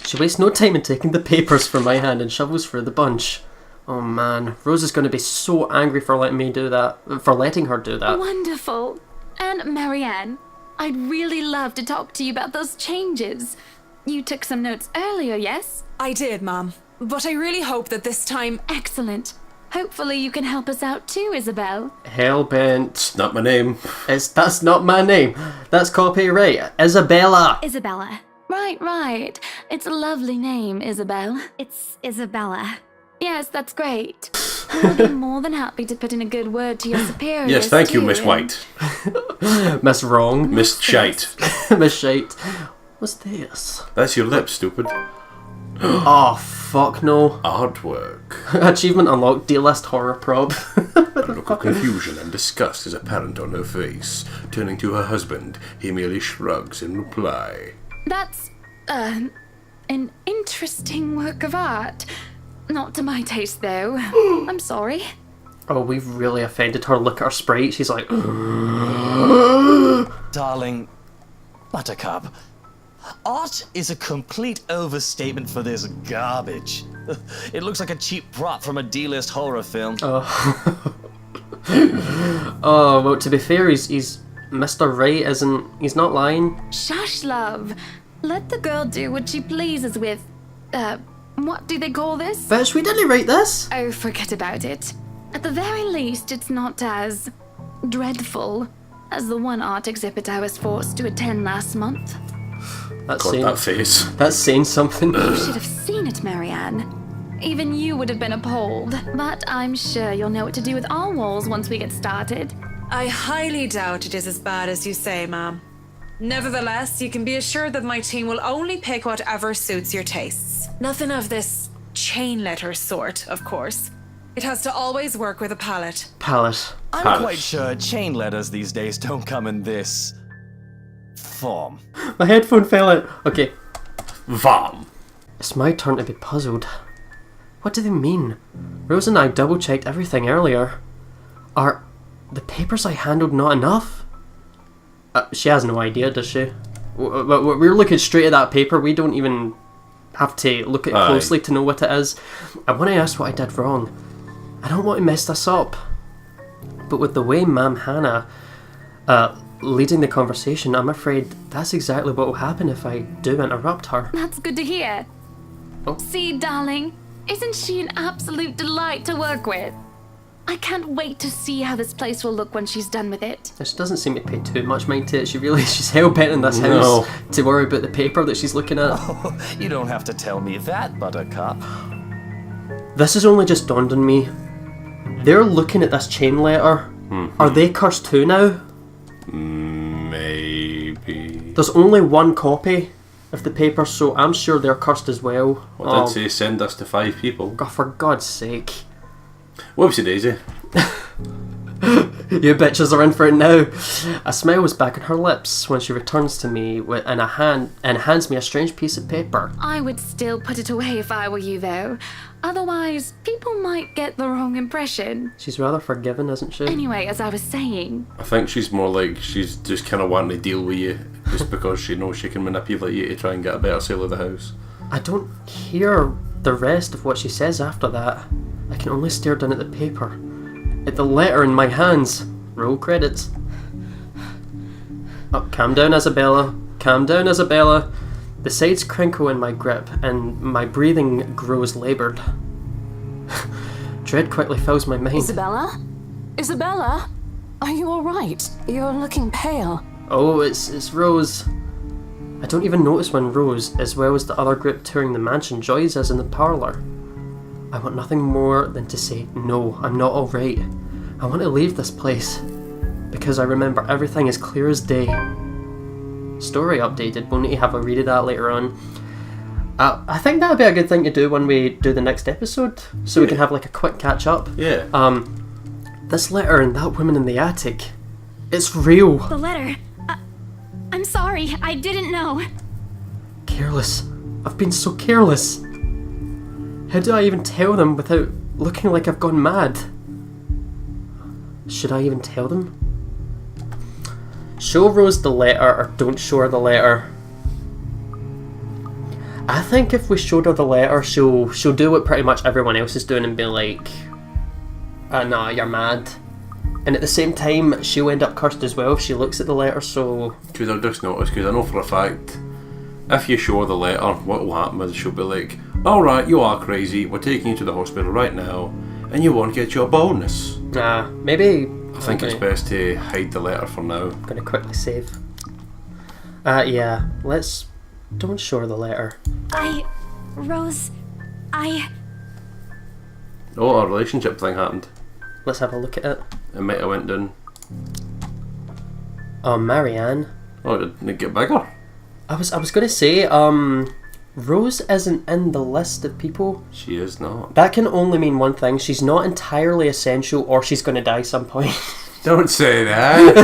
She wastes no time in taking the papers from my hand and shovels through the bunch. Oh man, Rose is going to be so angry for letting her do that. Wonderful. And Marianne, I'd really love to talk to you about those changes. You took some notes earlier, yes? I did, Mom. But I really hope that this time... Excellent. Hopefully you can help us out too, Isabel. Hellbent. It's not my name. That's not my name. That's copyright. Isabella. Isabella. Right. It's a lovely name, Isabel. It's Isabella. Yes, that's great. I'll be more than happy to put in a good word to your superiors. Yes, thank you, too. Miss White. Miss Wrong. Miss Shite. Miss Shite. What's this? That's your lips, stupid. Oh, fuck no. Artwork. Achievement unlocked. D-list horror prop. A look of confusion and disgust is apparent on her face. Turning to her husband, he merely shrugs in reply. That's, an interesting work of art. Not to my taste, though. I'm sorry. Oh, we've really offended her. Look at her sprite. She's like... Darling, Buttercup, art is a complete overstatement for this garbage. It looks like a cheap prop from a D-list horror film. Oh, well, to be fair, he's Mr. Right, isn't... He's not lying. Shush, love. Let the girl do what she pleases with, what do they call this? Bitch, we didn't write this. Oh, forget about it. At the very least, it's not as dreadful as the one art exhibit I was forced to attend last month. That's God, saying, that face. that's saying something. You should have seen it, Marianne. Even you would have been appalled. But I'm sure you'll know what to do with our walls once we get started. I highly doubt it is as bad as you say, ma'am. Nevertheless, you can be assured that my team will only pick whatever suits your tastes. Nothing of this chain letter sort, of course. It has to always work with a palette. Palette. I'm Palace. quite sure chain letters these days don't come in this form. My headphone fell out. Okay. Vam. It's my turn to be puzzled. What do they mean? Rose and I double-checked everything earlier. Are the papers I handled not enough? She has no idea, does she? We're looking straight at that paper. We don't even have to look at it closely to know what it is. I want to ask what I did wrong. I don't want to mess this up. But with the way Ma'am Hannah leading the conversation, I'm afraid that's exactly what will happen if I do interrupt her. That's good to hear. Oh. See, darling, isn't she an absolute delight to work with? I can't wait to see how this place will look when she's done with it. She doesn't seem to pay too much mind to it. She's hell-bent in this No. house to worry about the paper that she's looking at. You don't have to tell me that, Buttercup. This has only just dawned on me. They're looking at this chain letter. Are they cursed too now? Maybe. There's only one copy of the paper, so I'm sure they're cursed as well. What did say? Send us to 5 people. God, for God's sake. Whoopsie daisy. You bitches are in for it now. A smile was back on her lips when she returns to me and hands me a strange piece of paper. I would still put it away if I were you, though. Otherwise, people might get the wrong impression. She's rather forgiving, isn't she? Anyway, as I was saying... I think she's more like she's just kind of wanting to deal with you just because she knows she can manipulate you to try and get a better sale of the house. I don't hear the rest of what she says after that. I can only stare down at the paper. At the letter in my hands. Roll credits. Oh, calm down, Isabella. Calm down, Isabella. The sides crinkle in my grip, and my breathing grows laboured. Dread quickly fills my mind. Isabella? Isabella? Are you alright? You're looking pale. Oh, it's Rose. I don't even notice when Rose, as well as the other group touring the mansion, joins us in the parlour. I want nothing more than to say, no, I'm not alright. I want to leave this place, because I remember everything as clear as day. Story updated, we'll need to have a read of that later on. I think that would be a good thing to do when we do the next episode, so we can have like a quick catch up. Yeah. This letter and that woman in the attic, it's real. The letter. I'm sorry, I didn't know. Careless. I've been so careless. How do I even tell them without looking like I've gone mad? Should I even tell them? Show Rose the letter or don't show her the letter. I think if we showed her the letter, she'll do what pretty much everyone else is doing and be like, nah, you're mad. And at the same time, she'll end up cursed as well if she looks at the letter, so... Because I've just noticed, because I know for a fact, if you show her the letter, what will happen is she'll be like, alright, you are crazy, we're taking you to the hospital right now, and you won't get your bonus. Nah, maybe... I think it's best to hide the letter for now. I'm gonna quickly save. Yeah, let's... Don't show her the letter. Rose, Oh, a relationship thing happened. Let's have a look at it. It might have went down. Oh, Marianne. Oh, didn't it get bigger? I was gonna say, Rose isn't in the list of people. She is not. That can only mean one thing. She's not entirely essential or she's gonna die some point. Don't say that.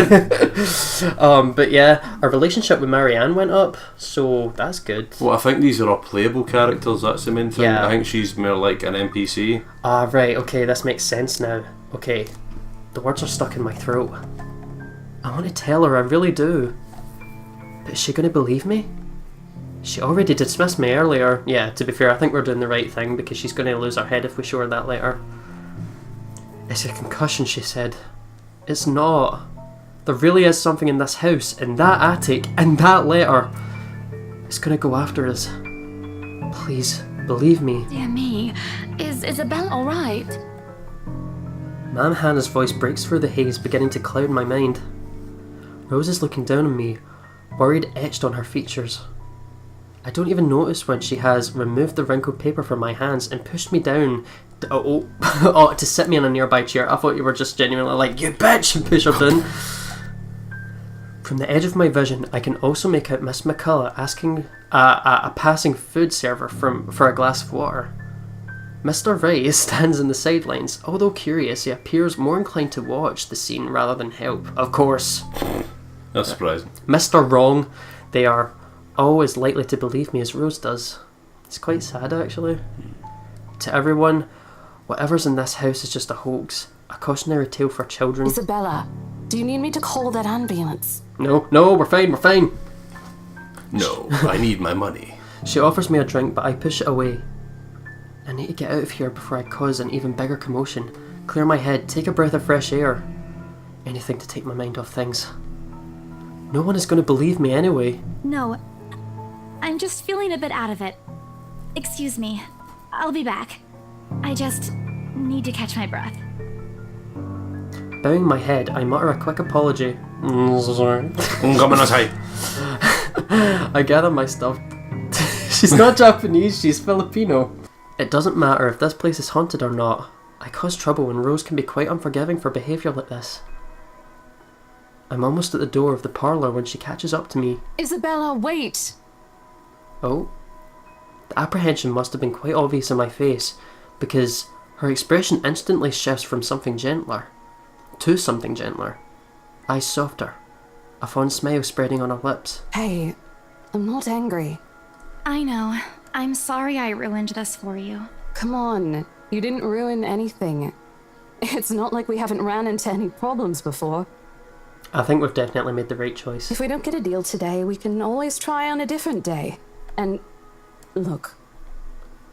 But yeah, our relationship with Marianne went up, so that's good. Well, I think these are all playable characters, that's the main thing. Yeah. I think she's more like an NPC. Ah, right, okay, this makes sense now. Okay, the words are stuck in my throat. I want to tell her, I really do. But is she going to believe me? She already dismissed me earlier. Yeah, to be fair, I think we're doing the right thing because she's going to lose her head if we show her that later. It's a concussion, she said. It's not. There really is something in this house, in that attic, in that letter. It's going to go after us. Please, believe me. Dear me. Is Isabella alright? Ma'am Hannah's voice breaks through the haze, beginning to cloud my mind. Rose is looking down on me, worried etched on her features. I don't even notice when she has removed the wrinkled paper from my hands and pushed me down to sit me in a nearby chair. I thought you were just genuinely like, you bitch, and push her down. From the edge of my vision, I can also make out Miss McCullough asking a passing food server for a glass of water. Mr. Ray stands in the sidelines. Although curious, he appears more inclined to watch the scene rather than help. Of course. That's surprising. Mr. Wrong, they are all as likely to believe me as Rose does. It's quite sad, actually. To everyone, whatever's in this house is just a hoax, a cautionary tale for children. Isabella, do you need me to call that ambulance? No, we're fine. No, I need my money. She offers me a drink, but I push it away. I need to get out of here before I cause an even bigger commotion. Clear my head, take a breath of fresh air. Anything to take my mind off things. No one is going to believe me anyway. No, I'm just feeling a bit out of it. Excuse me, I'll be back. I just need to catch my breath. Bowing my head, I mutter a quick apology. Sorry. I gather my stuff. She's not Japanese, she's Filipino. It doesn't matter if this place is haunted or not. I cause trouble and Rose can be quite unforgiving for behaviour like this. I'm almost at the door of the parlour when she catches up to me. Isabella, wait! Oh? The apprehension must have been quite obvious in my face, because her expression instantly shifts from something gentler to something gentler. Eyes softer, a fond smile spreading on her lips. Hey, I'm not angry. I know. I'm sorry I ruined this for you. Come on, you didn't ruin anything. It's not like we haven't ran into any problems before. I think we've definitely made the right choice. If we don't get a deal today, we can always try on a different day. And look.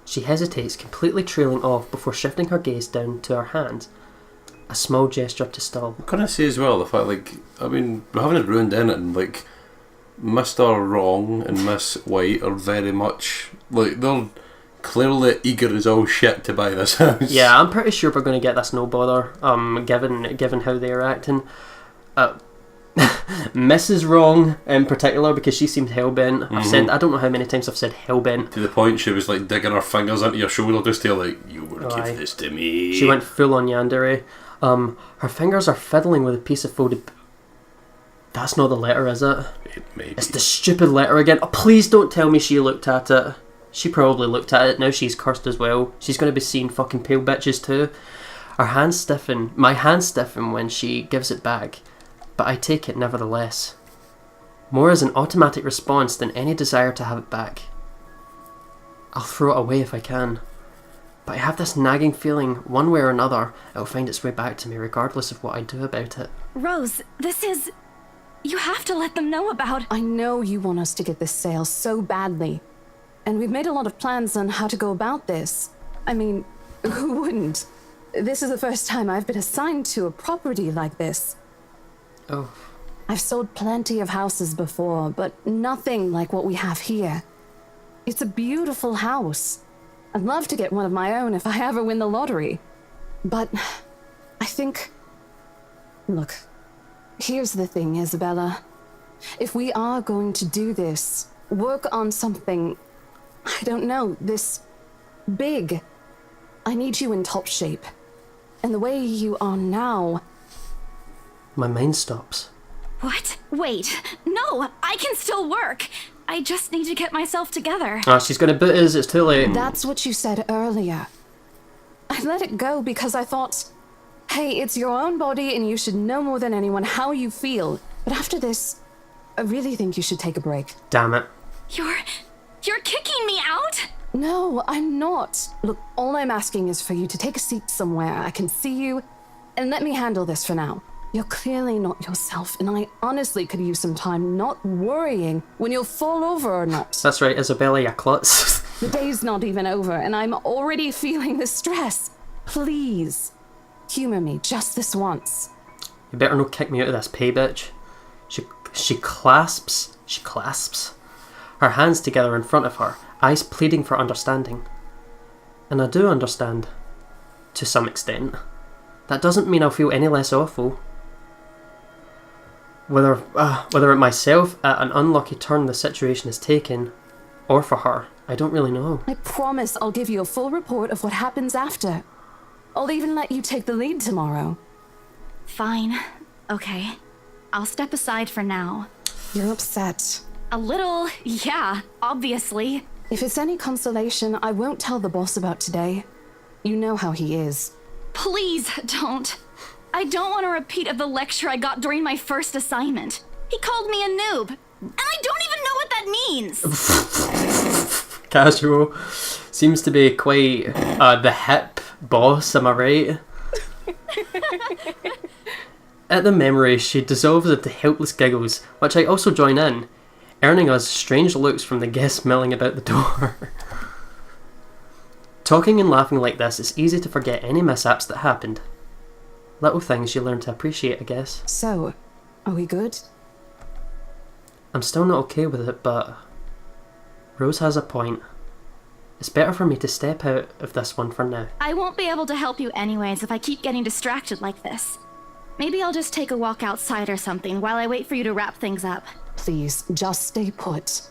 She hesitates, completely trailing off before shifting her gaze down to her hand. A small gesture to stall. Can I say as well, the fact, like, I mean, we haven't ruined anything, like, Mr. Wrong and Miss White are very much, like, they're clearly eager as all shit to buy this house. Yeah, I'm pretty sure we're going to get this no bother, given how they're acting. Mrs. Wrong in particular, because she seemed hellbent. I've said, I don't know how many times I've said hellbent. To the point she was like digging her fingers into your shoulder just to like, you will give this to me. She went full on yandere. Her fingers are fiddling with a piece of folded... That's not the letter, is it? It may be. It's the stupid letter again. Oh, please don't tell me she looked at it. She probably looked at it. Now she's cursed as well. She's going to be seeing fucking pale bitches too. Her hands stiffen. My hands stiffen when she gives it back. But I take it nevertheless. More as an automatic response than any desire to have it back. I'll throw it away if I can. But I have this nagging feeling, one way or another, it'll find its way back to me regardless of what I do about it. Rose, this is... You have to let them know about... I know you want us to get this sale so badly. And we've made a lot of plans on how to go about this. I mean, who wouldn't? This is the first time I've been assigned to a property like this. Oh. I've sold plenty of houses before, but nothing like what we have here. It's a beautiful house. I'd love to get one of my own if I ever win the lottery. But I think... Look, here's the thing, Isabella. If we are going to do this, work on something, I don't know, this big, I need you in top shape. And the way you are now... My mind stops. What? Wait. No, I can still work. I just need to get myself together. Ah, she's going to boot us. It's too late. That's what you said earlier. I let it go because I thought, Hey, it's your own body and you should know more than anyone how you feel. But after this, I really think you should take a break. Damn it. You're kicking me out? No, I'm not. Look, all I'm asking is for you to take a seat somewhere I can see you, and let me handle this for now. You're clearly not yourself, and I honestly could use some time not worrying when you'll fall over or not. That's right, Isabella, you klutz. The day's not even over, and I'm already feeling the stress. Please, humor me just this once. You better not kick me out of this pay, bitch. She clasps her hands together in front of her, eyes pleading for understanding. And I do understand, to some extent. That doesn't mean I'll feel any less awful. Whether it myself at an unlucky turn the situation has taken, or for her, I don't really know. I promise I'll give you a full report of what happens after. I'll even let you take the lead tomorrow. Fine. Okay. I'll step aside for now. You're upset. A little, yeah, obviously. If it's any consolation, I won't tell the boss about today. You know how he is. Please don't. I don't want a repeat of the lecture I got during my first assignment. He called me a noob, and I don't even know what that means. Casual. Seems to be quite the hip boss, am I right? At the memory, she dissolves into helpless giggles, which I also join in, earning us strange looks from the guests milling about the door. Talking and laughing like this, it's easy to forget any mishaps that happened. Little things you learn to appreciate, I guess. So, are we good? I'm still not okay with it, but Rose has a point. It's better for me to step out of this one for now. I won't be able to help you anyways if I keep getting distracted like this. Maybe I'll just take a walk outside or something while I wait for you to wrap things up. Please, just stay put.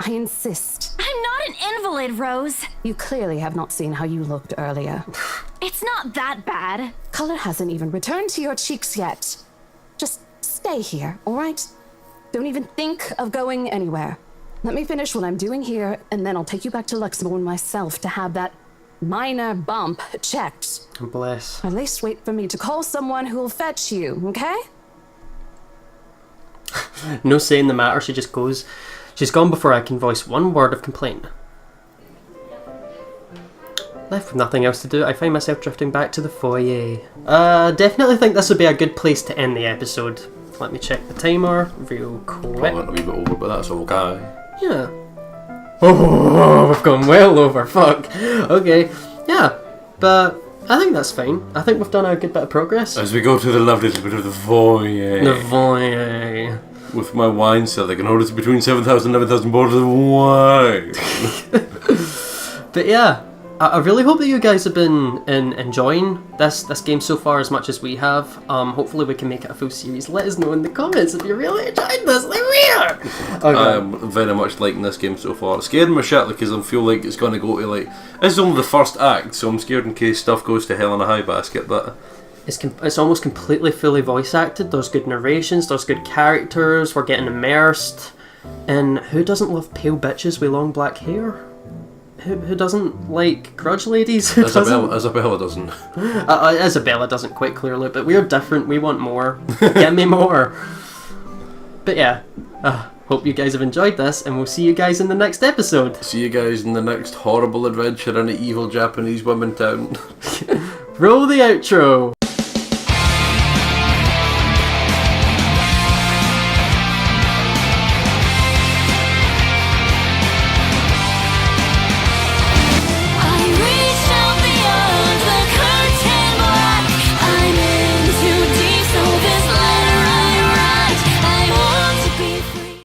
I insist. I'm not an invalid, Rose. You clearly have not seen how you looked earlier. It's not that bad. Color hasn't even returned to your cheeks yet. Just stay here, all right? Don't even think of going anywhere. Let me finish what I'm doing here, and then I'll take you back to Luxembourg myself to have that minor bump checked. Bless. At least wait for me to call someone who'll fetch you, okay? No saying the matter, she just goes. She's gone before I can voice one word of complaint. Left with nothing else to do, I find myself drifting back to the foyer. Definitely think this would be a good place to end the episode. Let me check the timer real quick. Probably went a wee bit over, but that's okay. Yeah. Oh, we've gone well over, fuck. Okay, yeah, but I think that's fine. I think we've done a good bit of progress. As we go to the lovely little bit of the foyer. The foyer. With my wine cellar, I can hold it between 7,000 and 11,000 bottles of wine. But yeah, I really hope that you guys have been enjoying this game so far as much as we have. Hopefully we can make it a full series. Let us know in the comments if you really enjoyed this. Like we are. Okay. I am very much liking this game so far. It's scaring me shit because I feel like it's going to go to like... This is only the first act, so I'm scared in case stuff goes to hell in a high basket, but... It's almost completely fully voice acted. There's good narrations, there's good characters, we're getting immersed. And who doesn't love pale bitches with long black hair? Who doesn't like grudge ladies? Isabella doesn't. Isabella doesn't, quite clearly, but we're different. We want more. Get me more. But yeah, hope you guys have enjoyed this, and we'll see you guys in the next episode. See you guys in the next horrible adventure in an evil Japanese women town. Roll the outro.